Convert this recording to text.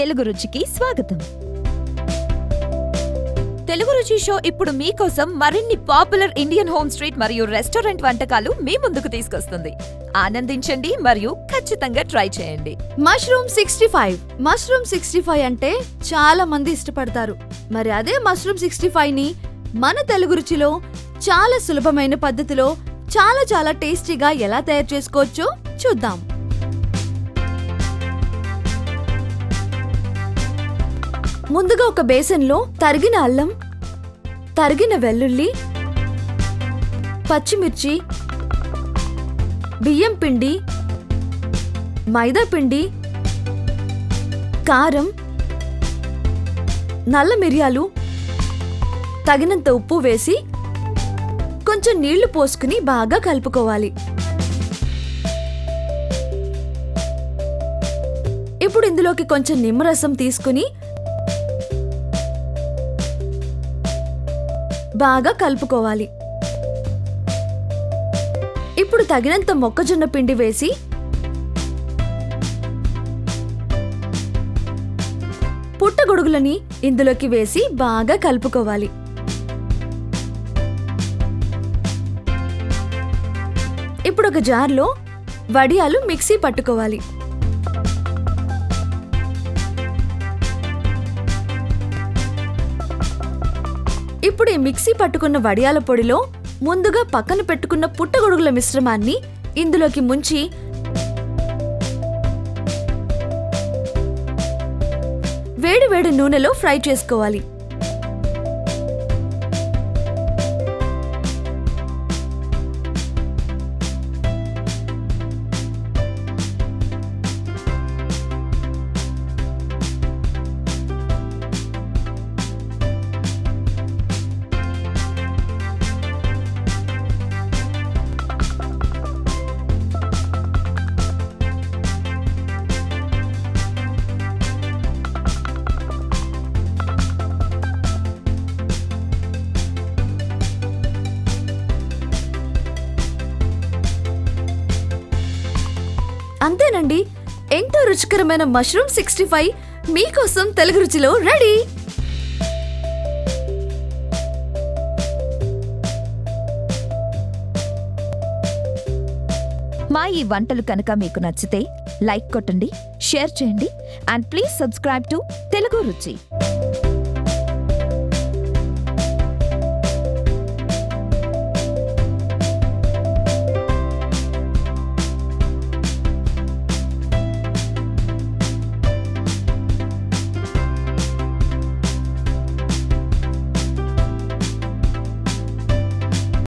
తెలుగు రుచికి స్వాగతం. తెలుగు రుచి షో ఇప్పుడు మీకోసం మరిన్ని పాపులర్ ఇండియన్ హోమ్ స్ట్రీట్ మరియు రెస్టారెంట్ వంటకాలు మీ ముందుకు తీసుకొస్తుంది. ఆనందించండి మరియు ఖచ్చితంగా ట్రై చేయండి. మష్రూమ్ 65 అంటే చాలా మంది ఇష్టపడతారు. మరి అదే మష్రూమ్ 65 ని మన తెలుగు రుచిలో చాలా సులభమైన పద్ధతిలో చాలా టేస్టీగా ఎలా తయారు చేసుకోవచ్చో చూద్దాం. ముందుగా ఒక బేసన్లో తరిగిన అల్లం, తరిగిన వెల్లుల్లి, పచ్చిమిర్చి, బియ్యం పిండి, మైదా పిండి, కారం, నల్ల మిరియాలు, తగినంత ఉప్పు వేసి కొంచెం నీళ్లు పోసుకుని బాగా కలుపుకోవాలి. ఇప్పుడు ఇందులోకి కొంచెం నిమ్మరసం తీసుకుని బాగా కలుపుకోవాలి. ఇప్పుడు తగినంత మొక్కజొన్న పిండి వేసి పుట్టగొడుగులని ఇందులోకి వేసి బాగా కలుపుకోవాలి. ఇప్పుడు ఒక జార్లో వడియాలు మిక్సీ పట్టుకోవాలి. ఇప్పుడు ఈ మిక్సీ పట్టుకున్న వడియాల పొడిలో ముందుగా పక్కన పెట్టుకున్న పుట్టగొడుగుల మిశ్రమాన్ని ఇందులోకి ముంచి వేడి నూనెలో ఫ్రై చేసుకోవాలి. అంతేనండి, ఎంతో రుచికరమైన మష్రూమ్ 65 మీకోసం తెలుగు రుచిలో రెడీ. మా ఈ వంటలు కనుక మీకు నచ్చితే లైక్ కొట్టండి, షేర్ చేయండి and please subscribe to Telugu రుచి.